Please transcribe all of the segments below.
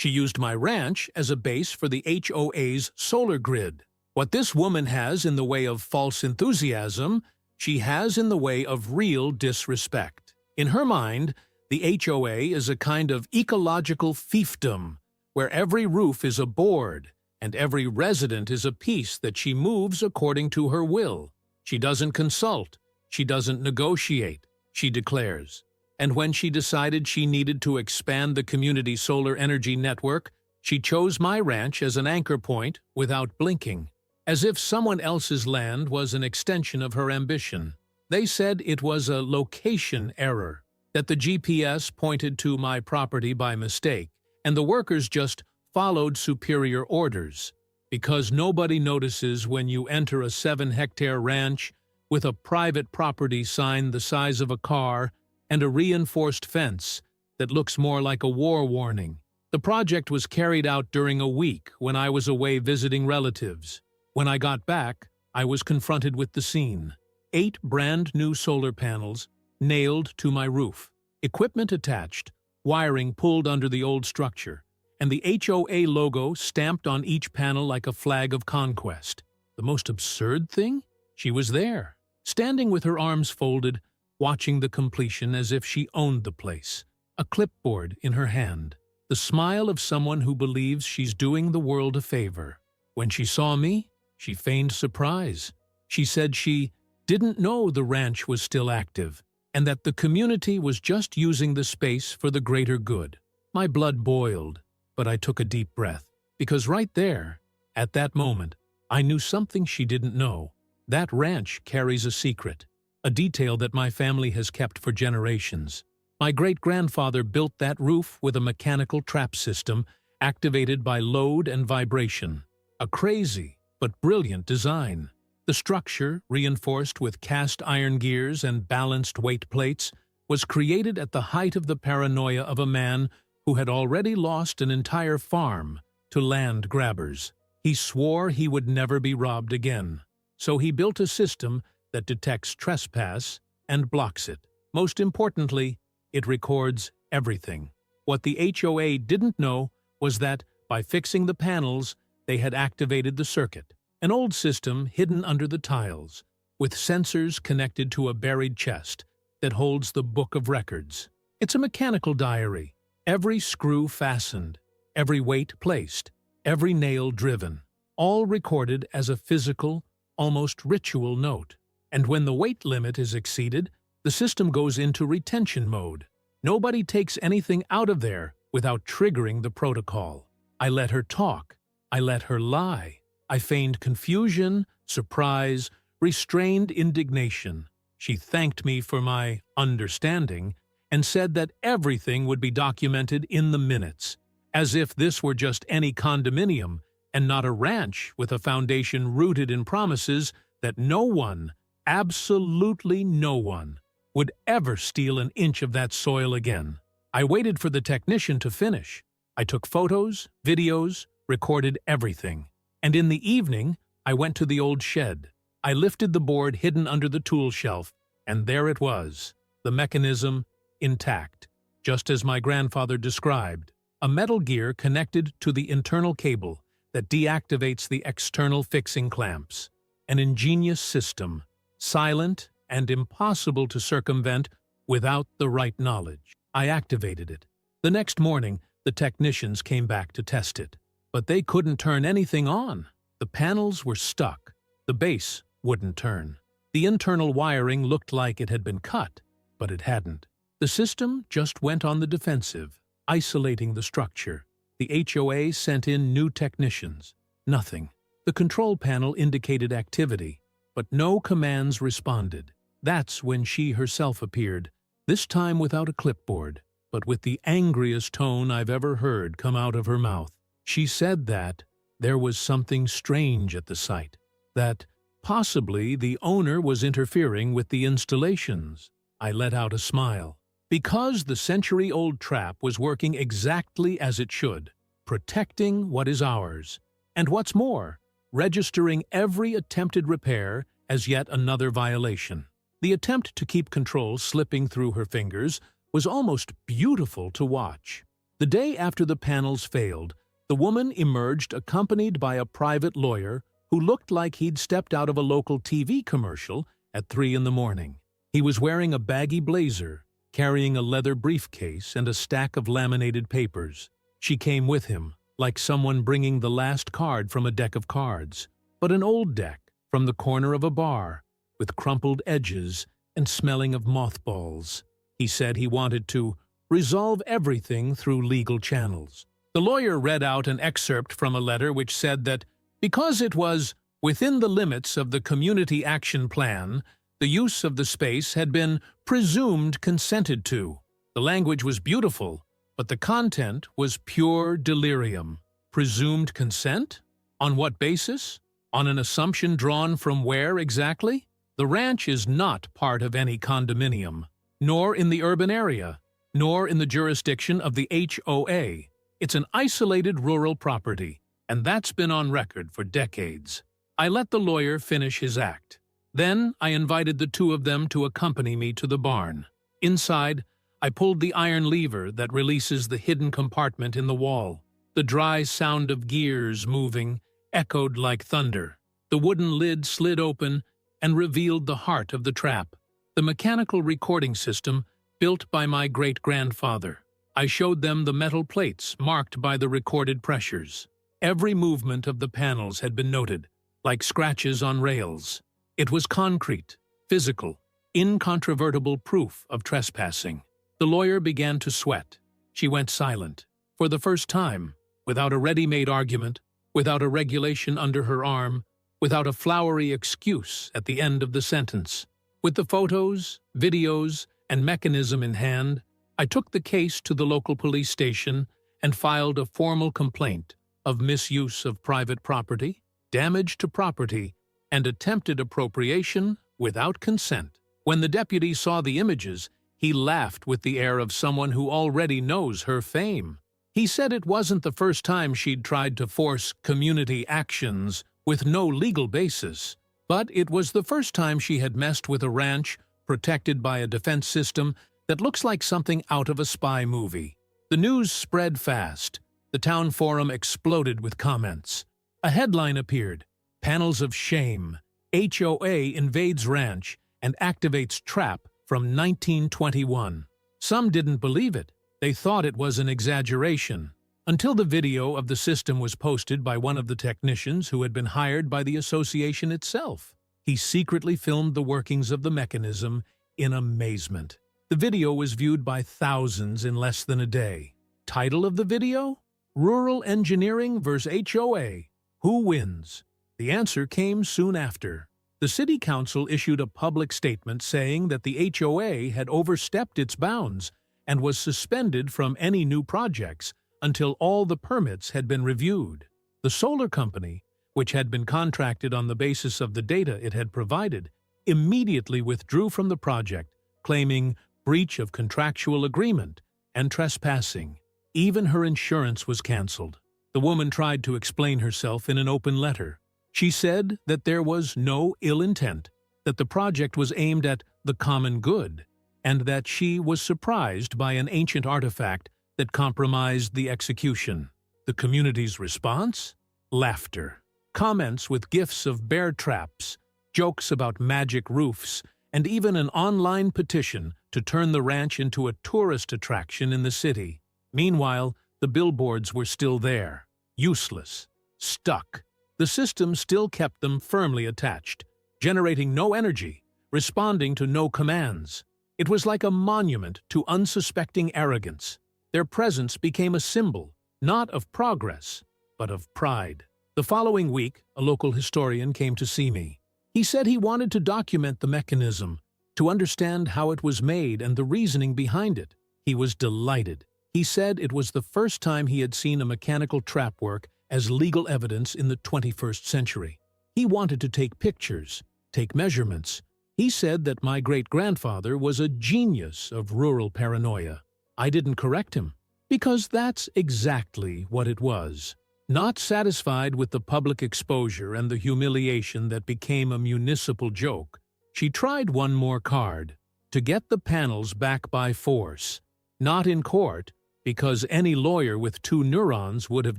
She used my ranch as a base for the HOA's solar grid. What this woman has in the way of false enthusiasm, she has in the way of real disrespect. In her mind, the HOA is a kind of ecological fiefdom, where every roof is a board, and every resident is a piece that she moves according to her will. She doesn't consult, she doesn't negotiate, she declares. And when she decided she needed to expand the community solar energy network, she chose my ranch as an anchor point without blinking, as if someone else's land was an extension of her ambition. They said it was a location error, that the GPS pointed to my property by mistake, and the workers just followed superior orders, because nobody notices when you enter a 7-hectare ranch with a private property sign the size of a car and a reinforced fence that looks more like a war warning. The project was carried out during a week when I was away visiting relatives. When I got back, I was confronted with the scene. 8 brand new solar panels nailed to my roof, equipment attached, wiring pulled under the old structure, and the HOA logo stamped on each panel like a flag of conquest. The most absurd thing? She was there, standing with her arms folded, watching the completion as if she owned the place, a clipboard in her hand, the smile of someone who believes she's doing the world a favor. When she saw me, she feigned surprise. She said she didn't know the ranch was still active, and that the community was just using the space for the greater good. My blood boiled, but I took a deep breath, because right there, at that moment, I knew something she didn't know. That ranch carries a secret, a detail that my family has kept for generations. My great-grandfather built that roof with a mechanical trap system activated by load and vibration. A crazy but brilliant design. The structure, reinforced with cast iron gears and balanced weight plates, was created at the height of the paranoia of a man who had already lost an entire farm to land grabbers. He swore he would never be robbed again. So he built a system that detects trespass and blocks it. Most importantly, it records everything. What the HOA didn't know was that, by fixing the panels, they had activated the circuit, an old system hidden under the tiles, with sensors connected to a buried chest that holds the book of records. It's a mechanical diary, every screw fastened, every weight placed, every nail driven, all recorded as a physical, almost ritual note. And when the weight limit is exceeded, the system goes into retention mode. Nobody takes anything out of there without triggering the protocol. I let her talk. I let her lie. I feigned confusion, surprise, restrained indignation. She thanked me for my understanding and said that everything would be documented in the minutes, as if this were just any condominium and not a ranch with a foundation rooted in promises that no one, absolutely no one, would ever steal an inch of that soil again. I waited for the technician to finish. I took photos, videos, recorded everything. And in the evening, I went to the old shed. I lifted the board hidden under the tool shelf, and there it was, the mechanism intact, just as my grandfather described, a metal gear connected to the internal cable that deactivates the external fixing clamps. An ingenious system, silent and impossible to circumvent without the right knowledge. I activated it. The next morning, the technicians came back to test it. But they couldn't turn anything on. The panels were stuck. The base wouldn't turn. The internal wiring looked like it had been cut, but it hadn't. The system just went on the defensive, isolating the structure. The HOA sent in new technicians. Nothing. The control panel indicated activity, but no commands responded. That's when she herself appeared, this time without a clipboard, but with the angriest tone I've ever heard come out of her mouth. She said that there was something strange at the site, that possibly the owner was interfering with the installations. I let out a smile. Because the century-old trap was working exactly as it should, protecting what is ours. And what's more, registering every attempted repair as yet another violation. The attempt to keep control slipping through her fingers was almost beautiful to watch. The day after the panels failed, the woman emerged accompanied by a private lawyer who looked like he'd stepped out of a local TV commercial at 3 in the morning. He was wearing a baggy blazer, carrying a leather briefcase and a stack of laminated papers. She came with him, like someone bringing the last card from a deck of cards, but an old deck from the corner of a bar, with crumpled edges and smelling of mothballs. He said he wanted to resolve everything through legal channels. The lawyer read out an excerpt from a letter which said that because it was within the limits of the Community Action Plan, the use of the space had been presumed consented to. The language was beautiful, but the content was pure delirium. Presumed consent? On what basis? On an assumption drawn from where exactly? The ranch is not part of any condominium, nor in the urban area, nor in the jurisdiction of the HOA. It's an isolated rural property, and that's been on record for decades. I let the lawyer finish his act. Then I invited the two of them to accompany me to the barn. Inside, I pulled the iron lever that releases the hidden compartment in the wall. The dry sound of gears moving echoed like thunder. The wooden lid slid open and revealed the heart of the trap, the mechanical recording system built by my great-grandfather. I showed them the metal plates marked by the recorded pressures. Every movement of the panels had been noted, like scratches on rails. It was concrete, physical, incontrovertible proof of trespassing. The lawyer began to sweat. She went silent. For the first time, without a ready-made argument, without a regulation under her arm, without a flowery excuse at the end of the sentence. With the photos, videos, and mechanism in hand, I took the case to the local police station and filed a formal complaint of misuse of private property, damage to property, and attempted appropriation without consent. When the deputy saw the images, he laughed with the air of someone who already knows her fame. He said it wasn't the first time she'd tried to force community actions with no legal basis, but it was the first time she had messed with a ranch protected by a defense system that looks like something out of a spy movie. The news spread fast. The town forum exploded with comments. A headline appeared: Panels of Shame. HOA invades ranch and activates trap from 1921. Some didn't believe it. They thought it was an exaggeration, until the video of the system was posted by one of the technicians who had been hired by the association itself. He secretly filmed the workings of the mechanism in amazement. The video was viewed by thousands in less than a day. Title of the video? Rural Engineering vs. HOA. Who wins? The answer came soon after. The city council issued a public statement saying that the HOA had overstepped its bounds and was suspended from any new projects until all the permits had been reviewed. The solar company, which had been contracted on the basis of the data it had provided, immediately withdrew from the project, claiming breach of contractual agreement and trespassing. Even her insurance was canceled. The woman tried to explain herself in an open letter. She said that there was no ill intent, that the project was aimed at the common good, and that she was surprised by an ancient artifact that compromised the execution. The community's response? Laughter. Comments with gifs of bear traps, jokes about magic roofs, and even an online petition to turn the ranch into a tourist attraction in the city. Meanwhile, the billboards were still there, useless, stuck. The system still kept them firmly attached, generating no energy, responding to no commands. It was like a monument to unsuspecting arrogance. Their presence became a symbol, not of progress, but of pride. The following week, a local historian came to see me. He said he wanted to document the mechanism, to understand how it was made and the reasoning behind it. He was delighted. He said it was the first time he had seen a mechanical trap work as legal evidence in the 21st century. He wanted to take pictures, take measurements. He said that my great-grandfather was a genius of rural paranoia. I didn't correct him, because that's exactly what it was. Not satisfied with the public exposure and the humiliation that became a municipal joke, she tried one more card: to get the panels back by force, not in court, because any lawyer with 2 neurons would have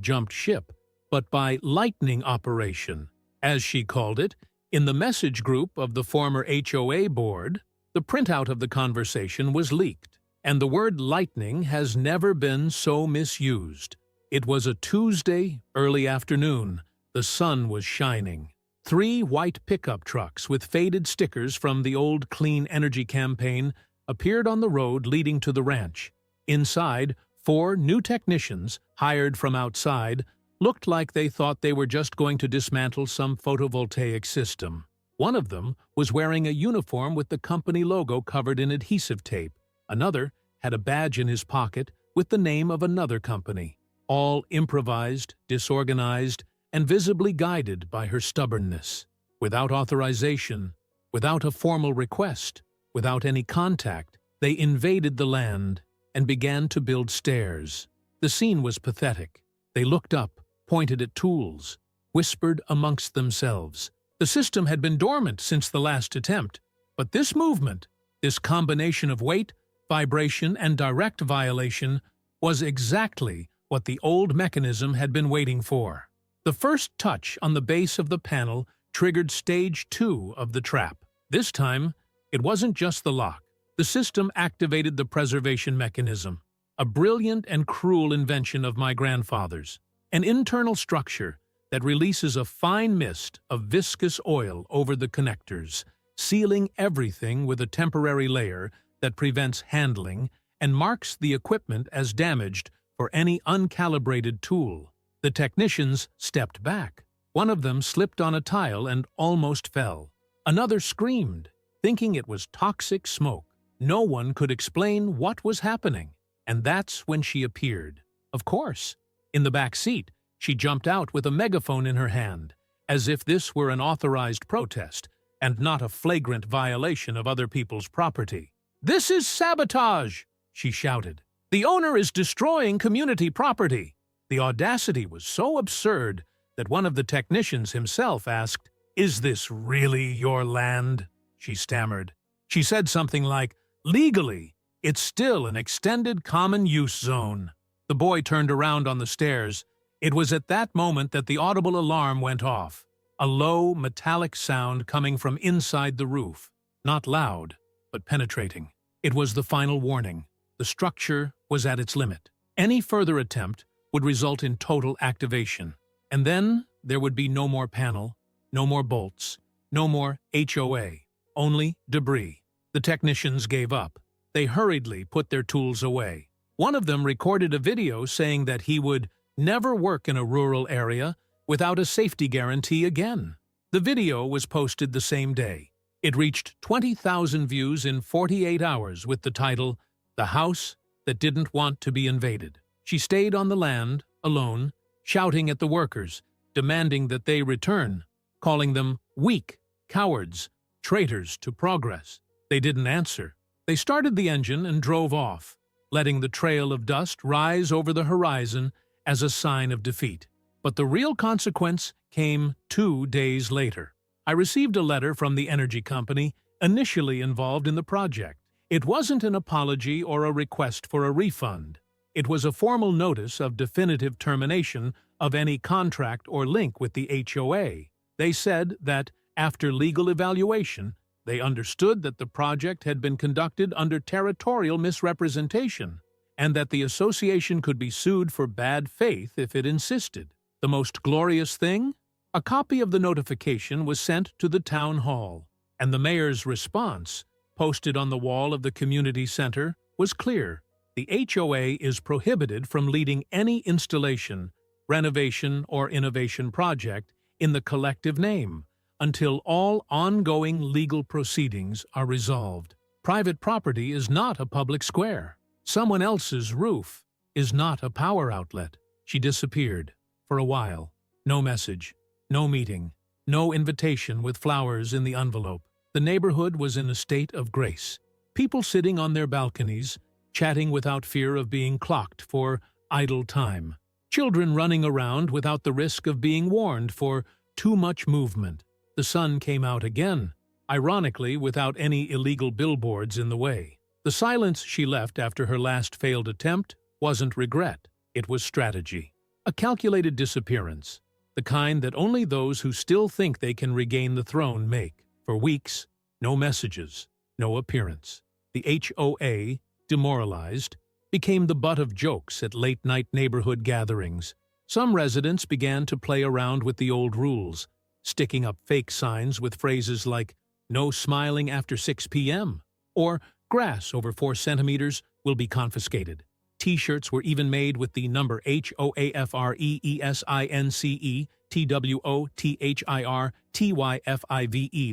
jumped ship, but by lightning operation, as she called it, in the message group of the former HOA board. The printout of the conversation was leaked, and the word lightning has never been so misused. It was a Tuesday, early afternoon. The sun was shining. 3 white pickup trucks with faded stickers from the old Clean Energy campaign appeared on the road leading to the ranch. Inside, 4 new technicians, hired from outside, looked like they thought they were just going to dismantle some photovoltaic system. One of them was wearing a uniform with the company logo covered in adhesive tape. Another had a badge in his pocket with the name of another company. All improvised, disorganized, and visibly guided by her stubbornness. Without authorization, without a formal request, without any contact, they invaded the land and began to build stairs. The scene was pathetic. They looked up, pointed at tools, whispered amongst themselves. The system had been dormant since the last attempt, but this movement, this combination of weight, vibration, and direct violation, was exactly what the old mechanism had been waiting for. The first touch on the base of the panel triggered stage 2 of the trap. This time, it wasn't just the lock. The system activated the preservation mechanism, a brilliant and cruel invention of my grandfather's. An internal structure that releases a fine mist of viscous oil over the connectors, sealing everything with a temporary layer that prevents handling and marks the equipment as damaged for any uncalibrated tool. The technicians stepped back. One of them slipped on a tile and almost fell. Another screamed, thinking it was toxic smoke. No one could explain what was happening, and that's when she appeared. Of course, in the back seat, she jumped out with a megaphone in her hand, as if this were an authorized protest and not a flagrant violation of other people's property. "This is sabotage!" she shouted. "The owner is destroying community property." The audacity was so absurd that one of the technicians himself asked, "Is this really your land?" She stammered. She said something like, "Legally, it's still an extended common use zone." The boy turned around on the stairs. It was at that moment that the audible alarm went off, a low, metallic sound coming from inside the roof. Not loud, but penetrating. It was the final warning. The structure was at its limit. Any further attempt would result in total activation. And then there would be no more panel, no more bolts, no more HOA, only debris. The technicians gave up. They hurriedly put their tools away. One of them recorded a video saying that he would never work in a rural area without a safety guarantee again. The video was posted the same day. It reached 20,000 views in 48 hours with the title, "The House That Didn't Want to Be Invaded." She stayed on the land, alone, shouting at the workers, demanding that they return, calling them weak, cowards, traitors to progress. They didn't answer. They started the engine and drove off, letting the trail of dust rise over the horizon as a sign of defeat. But the real consequence came 2 days later. I received a letter from the energy company initially involved in the project. It wasn't an apology or a request for a refund. It was a formal notice of definitive termination of any contract or link with the HOA. They said that, after legal evaluation, they understood that the project had been conducted under territorial misrepresentation, and that the association could be sued for bad faith if it insisted. The most glorious thing? A copy of the notification was sent to the town hall, and the mayor's response, posted on the wall of the community center, was clear. The HOA is prohibited from leading any installation, renovation, or innovation project in the collective name until all ongoing legal proceedings are resolved. Private property is not a public square. Someone else's roof is not a power outlet. She disappeared. For a while. No message. No meeting. No invitation with flowers in the envelope. The neighborhood was in a state of grace. People sitting on their balconies, chatting without fear of being clocked for idle time. Children running around without the risk of being warned for too much movement. The sun came out again, ironically without any illegal billboards in the way. The silence she left after her last failed attempt wasn't regret, it was strategy. A calculated disappearance, the kind that only those who still think they can regain the throne make. For weeks, no messages, no appearance. The HOA, demoralized, became the butt of jokes at late-night neighborhood gatherings. Some residents began to play around with the old rules, sticking up fake signs with phrases like, "No smiling after 6 p.m." or "Grass over 4 centimeters will be confiscated." T-shirts were even made with the number HOAFREESINCE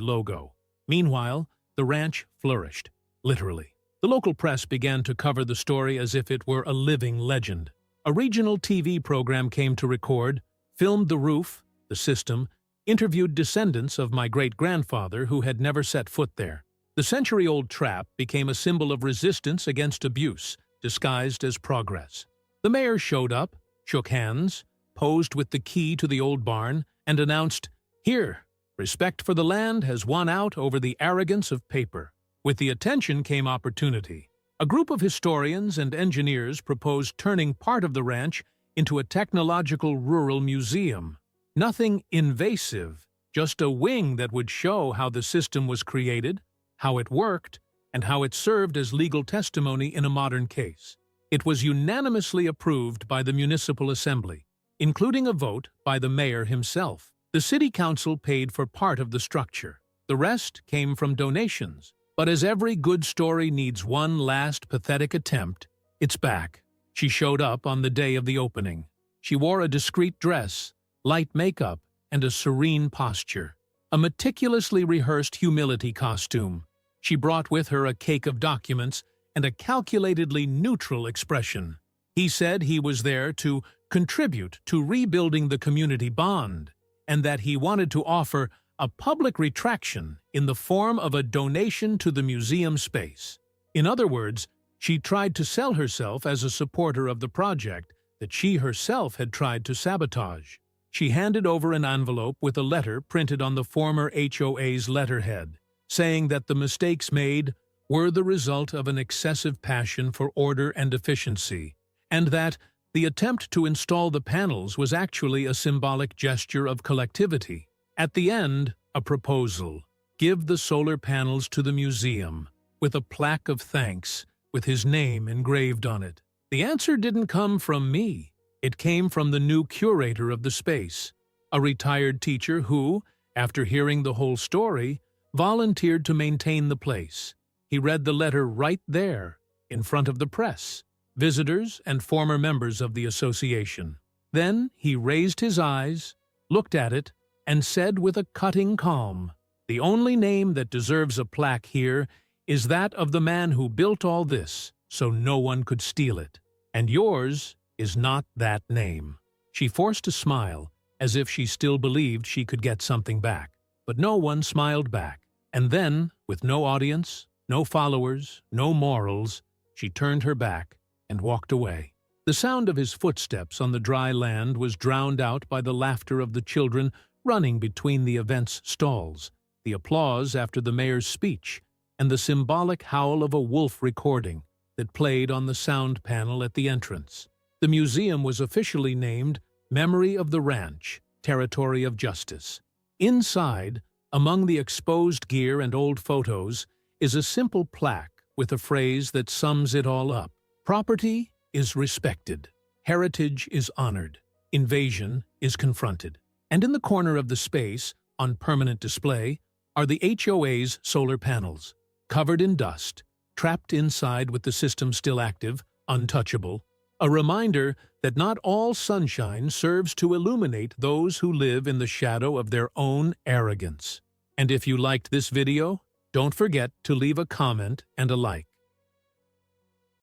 logo. Meanwhile, the ranch flourished, literally. The local press began to cover the story as if it were a living legend. A regional TV program came to record, filmed the roof, the system, interviewed descendants of my great-grandfather who had never set foot there. The century-old trap became a symbol of resistance against abuse, disguised as progress. The mayor showed up, shook hands, posed with the key to the old barn, and announced, "Here, respect for the land has won out over the arrogance of paper." With the attention came opportunity. A group of historians and engineers proposed turning part of the ranch into a technological rural museum. Nothing invasive, just a wing that would show how the system was created, how it worked, and how it served as legal testimony in a modern case. It was unanimously approved by the municipal assembly, including a vote by the mayor himself. The city council paid for part of the structure. The rest came from donations. But as every good story needs one last pathetic attempt, it's back. She showed up on the day of the opening. She wore a discreet dress, light makeup, and a serene posture. A meticulously rehearsed humility costume. She brought with her a cake of documents and a calculatedly neutral expression. He said he was there to contribute to rebuilding the community bond, and that he wanted to offer a public retraction in the form of a donation to the museum space. In other words, she tried to sell herself as a supporter of the project that she herself had tried to sabotage. She handed over an envelope with a letter printed on the former HOA's letterhead, saying that the mistakes made were the result of an excessive passion for order and efficiency, and that the attempt to install the panels was actually a symbolic gesture of collectivity. At the end, a proposal: give the solar panels to the museum, with a plaque of thanks, with his name engraved on it. The answer didn't come from me. It came from the new curator of the space, a retired teacher who, after hearing the whole story, volunteered to maintain the place. He read the letter right there, in front of the press, visitors, and former members of the association. Then he raised his eyes, looked at it, and said with a cutting calm, "The only name that deserves a plaque here is that of the man who built all this, so no one could steal it. And yours is not that name." She forced a smile, as if she still believed she could get something back. But no one smiled back. And then, with no audience, no followers, no morals, she turned her back and walked away. The sound of his footsteps on the dry land was drowned out by the laughter of the children running between the event's stalls, the applause after the mayor's speech, and the symbolic howl of a wolf recording that played on the sound panel at the entrance. The museum was officially named Memory of the Ranch, Territory of Justice. Inside, among the exposed gear and old photos, is a simple plaque with a phrase that sums it all up. Property is respected. Heritage is honored. Invasion is confronted. And in the corner of the space, on permanent display, are the HOA's solar panels, covered in dust, trapped inside with the system still active, untouchable. A reminder that not all sunshine serves to illuminate those who live in the shadow of their own arrogance. And if you liked this video, don't forget to leave a comment and a like.